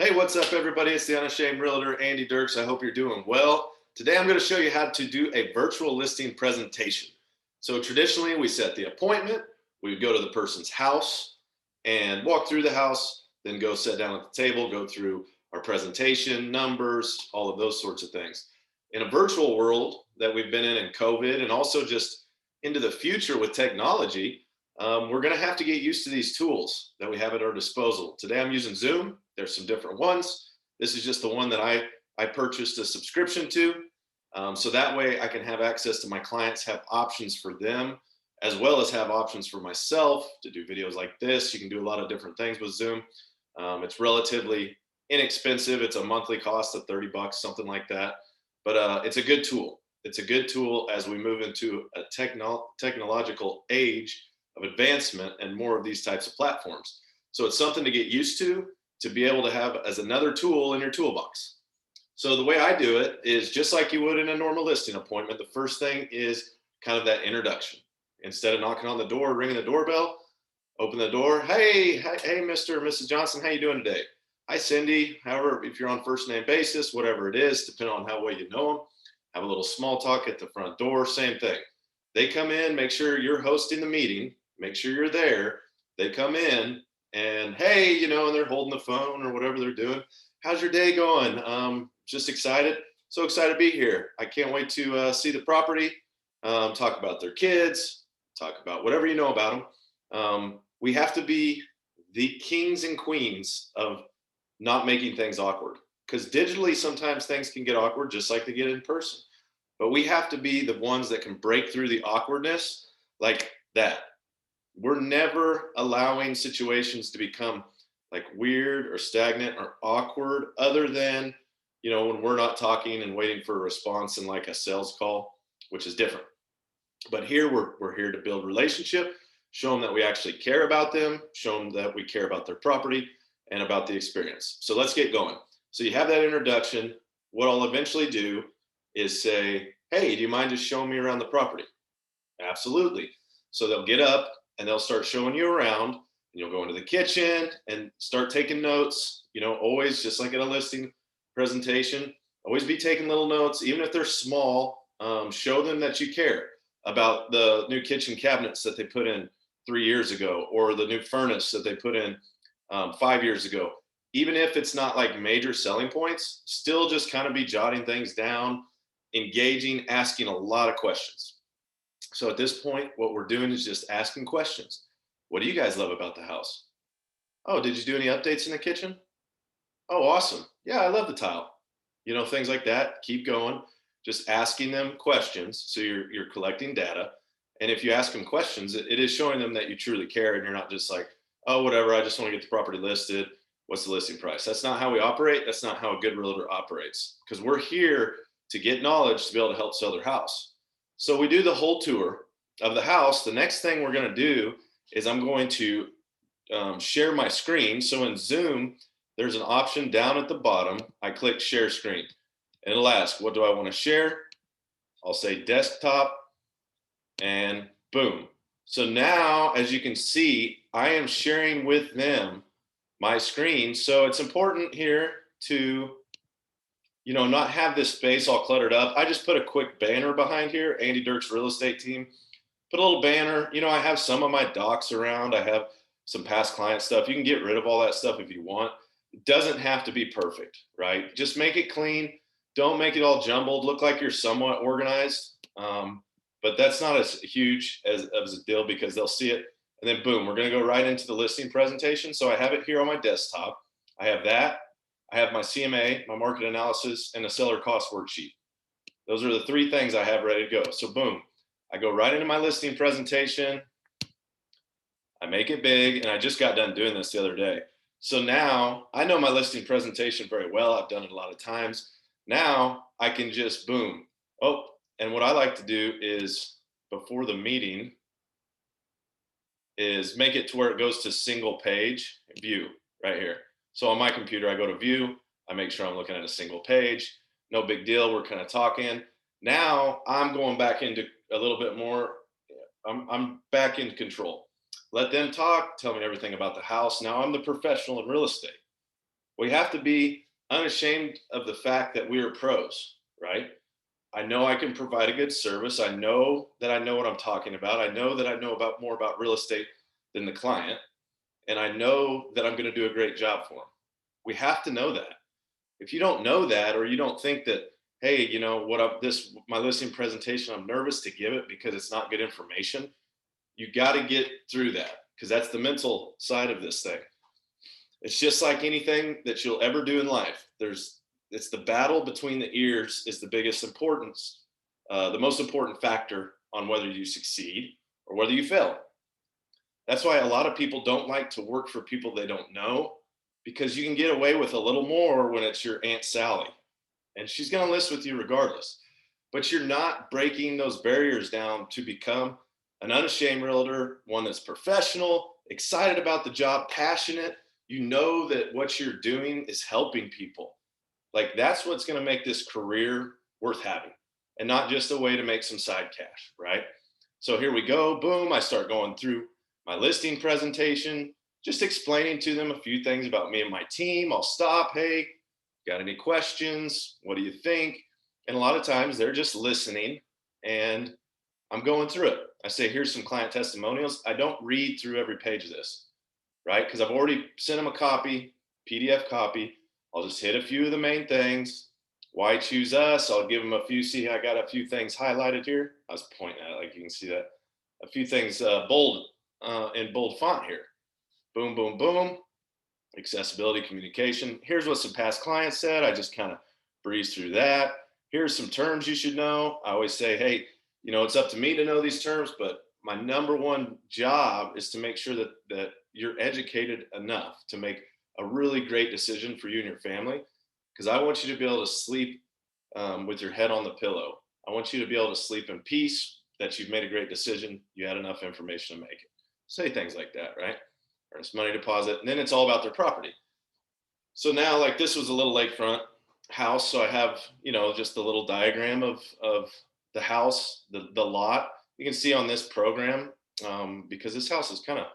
Hey, what's up, everybody? It's the Unashamed Realtor, Andy Dirks. I hope you're doing well. Today, I'm going to show you how to do a virtual listing presentation. So traditionally, we set the appointment. We would go to the person's house and walk through the house, then go sit down at the table, go through our presentation, numbers, all of those sorts of things. In a virtual world that we've been in COVID, and also just into the future with technology, we're going to have to get used to these tools that we have at our disposal. Today, I'm using Zoom. There's some different ones. This is just the one that I purchased a subscription to. So that way I can have access to my clients, have options for them, as well as have options for myself to do videos like this. You can do a lot of different things with Zoom. It's relatively inexpensive. It's a monthly cost of 30 bucks, something like that. But it's a good tool. It's a good tool as we move into a technological age of advancement and more of these types of platforms. So it's something to get used to be able to have as another tool in your toolbox. So the way I do it is just like you would in a normal listing appointment. The first thing is kind of that introduction. Instead of knocking on the door, ringing the doorbell, open the door. Hey, Mr. or Mrs. Johnson, how you doing today? Hi, Cindy. However, if you're on first name basis, whatever it is, depending on how well you know them, have a little small talk at the front door, same thing. They come in, make sure you're hosting the meeting, make sure you're there. They come in and hey, and they're holding the phone or whatever they're doing. How's your day going? Just excited. So excited to be here. I can't wait to see the property, talk about their kids, talk about whatever you know about them. We have to be the kings and queens of not making things awkward, because digitally sometimes things can get awkward just like they get in person. But we have to be the ones that can break through the awkwardness like that. We're never allowing situations to become like weird or stagnant or awkward other than, when we're not talking and waiting for a response in like a sales call, which is different. But here we're here to build relationship, show them that we actually care about them, show them that we care about their property and about the experience. So let's get going. So you have that introduction. What I'll eventually do is say, hey, do you mind just showing me around the property? Absolutely. So they'll get up and they'll start showing you around, and you'll go into the kitchen and start taking notes. Always just like at a listing presentation, always be taking little notes, even if they're small. Show them that you care about the new kitchen cabinets that they put in 3 years ago, or the new furnace that they put in 5 years ago. Even if it's not like major selling points, still just kind of be jotting things down, engaging, asking a lot of questions. So at this point, what we're doing is just asking questions. What do you guys love about the house? Oh, did you do any updates in the kitchen? Oh, awesome. Yeah, I love the tile. Things like that. Keep going. Just asking them questions. So you're collecting data. And if you ask them questions, it is showing them that you truly care and you're not just like, oh, whatever, I just want to get the property listed. What's the listing price? That's not how we operate. That's not how a good realtor operates, because we're here to get knowledge to be able to help sell their house. So we do the whole tour of the house. The next thing we're going to do is I'm going to share my screen. So in Zoom, there's an option down at the bottom. I click share screen and it'll ask, what do I want to share? I'll say desktop and boom. So now, as you can see, I am sharing with them my screen. So it's important here to not have this space all cluttered up. I just put a quick banner behind here, Andy Dirks Real Estate Team. Put a little banner. I have some of my docs around. I have some past client stuff. You can get rid of all that stuff if you want. It doesn't have to be perfect, right? Just make it clean. Don't make it all jumbled. Look like you're somewhat organized. But that's not as huge as a deal, because they'll see it. And then boom, we're going to go right into the listing presentation. So I have it here on my desktop. I have that. I have my CMA, my market analysis, and a seller cost worksheet. Those are the three things I have ready to go. So boom, I go right into my listing presentation. I make it big, and I just got done doing this the other day. So now I know my listing presentation very well. I've done it a lot of times. Now I can just boom. Oh, and what I like to do is before the meeting is make it to where it goes to single page view right here. So on my computer, I go to view, I make sure I'm looking at a single page. No big deal, we're kind of talking. Now I'm going back into a little bit more, I'm back in control. Let them talk, tell me everything about the house. Now I'm the professional in real estate. We have to be unashamed of the fact that we are pros, right? I know I can provide a good service. I know that I know what I'm talking about. I know that I know about more about real estate than the client, and I know that I'm going to do a great job for them. We have to know that. If you don't know that, or you don't think that, hey, you know what, my listing presentation, I'm nervous to give it because it's not good information. You got to get through that, because that's the mental side of this thing. It's just like anything that you'll ever do in life. It's the battle between the ears is the biggest importance, the most important factor on whether you succeed or whether you fail. That's why a lot of people don't like to work for people they don't know, because you can get away with a little more when it's your Aunt Sally, and she's going to list with you regardless. But you're not breaking those barriers down to become an unashamed realtor, one that's professional, excited about the job, passionate. You know that what you're doing is helping people. Like, that's what's going to make this career worth having, and not just a way to make some side cash, right? So here we go. Boom. I start going through my listing presentation, just explaining to them a few things about me and my team. I'll stop. Hey, got any questions? What do you think? And a lot of times they're just listening, and I'm going through it. I say, here's some client testimonials. I don't read through every page of this, right? Because I've already sent them a copy, PDF copy. I'll just hit a few of the main things. Why choose us? I'll give them a few. See, I got a few things highlighted here. I was pointing at it, like you can see that. A few things bold in bold font here. Boom, boom, boom. Accessibility, communication. Here's what some past clients said. I just kind of breeze through that. Here's some terms you should know. I always say, hey, you know, it's up to me to know these terms, but my number one job is to make sure that you're educated enough to make a really great decision for you and your family. Because I want you to be able to sleep with your head on the pillow. I want you to be able to sleep in peace that you've made a great decision. You had enough information to make it. Say things like that, right? Earnest money deposit. And then it's all about their property. So now, like, this was a little lakefront house. So I have, you know, just a little diagram of the house, the lot. You can see on this program, because this house is kind of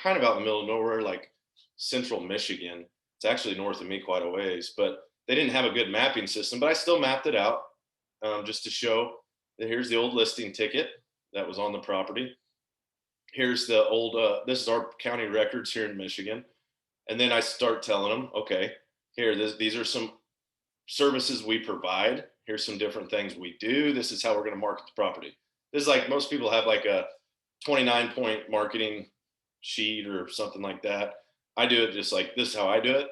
out in the middle of nowhere, like central Michigan. It's actually north of me quite a ways, but they didn't have a good mapping system, but I still mapped it out, just to show that here's the old listing ticket that was on the property. Here's the old, this is our county records here in Michigan. And then I start telling them, okay, these are some services we provide. Here's some different things we do. This is how we're going to market the property. This is like, most people have like a 29-point marketing sheet or something like that. I do it just like this is how I do it.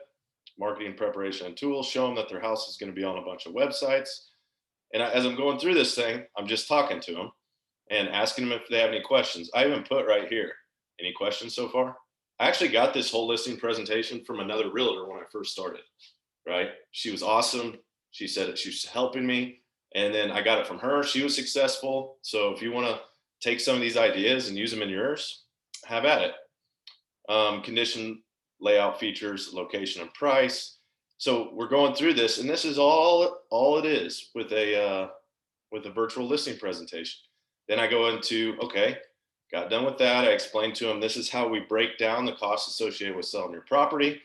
Marketing, preparation, and tools. Show them that their house is going to be on a bunch of websites. And as I'm going through this thing, I'm just talking to them and asking them if they have any questions. I even put right here, any questions so far? I actually got this whole listing presentation from another realtor when I first started, right? She was awesome. She said that she was helping me. And then I got it from her. She was successful. So if you want to take some of these ideas and use them in yours, have at it. Condition, layout, features, location, and price. So we're going through this, and this is all it is with a virtual listing presentation. Then I go into, okay, got done with that. I explained to them, this is how we break down the costs associated with selling your property.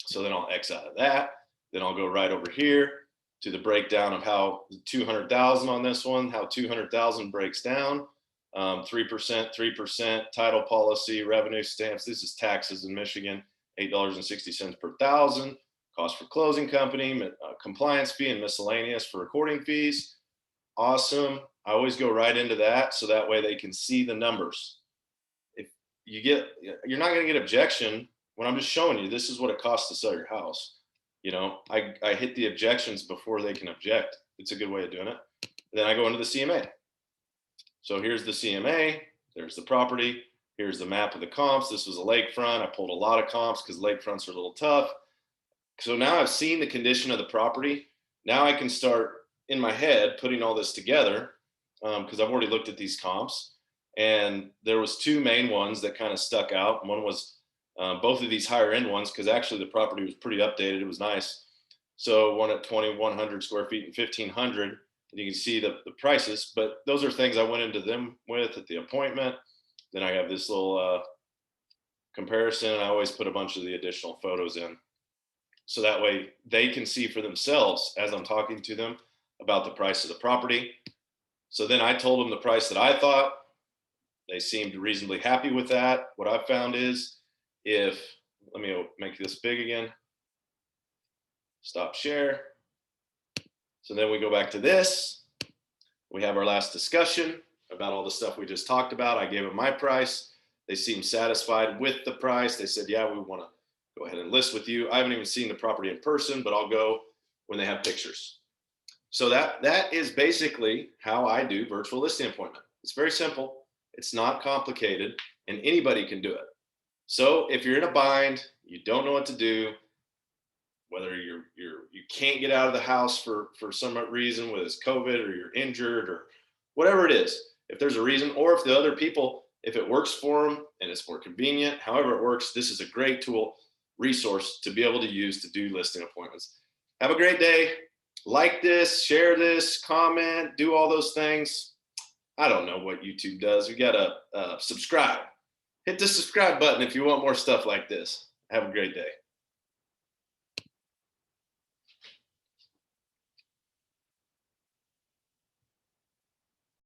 So then I'll X out of that. Then I'll go right over here to the breakdown of how 200,000 on this one, how 200,000 breaks down. 3%, title policy, revenue stamps. This is taxes in Michigan, $8.60 per thousand. Cost for closing company, compliance fee, and miscellaneous for recording fees. Awesome. I always go right into that, so that way they can see the numbers. If you're not going to get objection when I'm just showing you this is what it costs to sell your house. You know, I hit the objections before they can object. It's a good way of doing it. Then I go into the CMA. So here's the CMA, there's the property, here's the map of the comps. This was a lakefront. I pulled a lot of comps because lakefronts are a little tough. So now I've seen the condition of the property. Now I can start in my head putting all this together, because I've already looked at these comps. And there was two main ones that kind of stuck out. One was both of these higher end ones, because actually the property was pretty updated. It was nice. So one at 2,100 square feet and 1,500. And you can see the prices, but those are things I went into them with at the appointment. Then I have this little comparison, and I always put a bunch of the additional photos in. So that way they can see for themselves as I'm talking to them about the price of the property. So then I told them the price that I thought. They seemed reasonably happy with that. What I found is if, let me make this big again, stop share. So then we go back to this. We have our last discussion about all the stuff we just talked about. I gave them my price. They seemed satisfied with the price. They said, yeah, we want to go ahead and list with you. I haven't even seen the property in person, but I'll go when they have pictures. So that is basically how I do virtual listing appointment. It's very simple. It's not complicated, and anybody can do it. So if you're in a bind, you don't know what to do, whether you can't get out of the house for some reason, whether it's COVID or you're injured or whatever it is, if there's a reason, or if the other people, if it works for them and it's more convenient, however it works, this is a great tool, resource to be able to use to do listing appointments. Have a great day. Like this, share this, comment, do all those things. I don't know what YouTube does. You gotta subscribe. Hit the subscribe button if you want more stuff like this. Have a great day.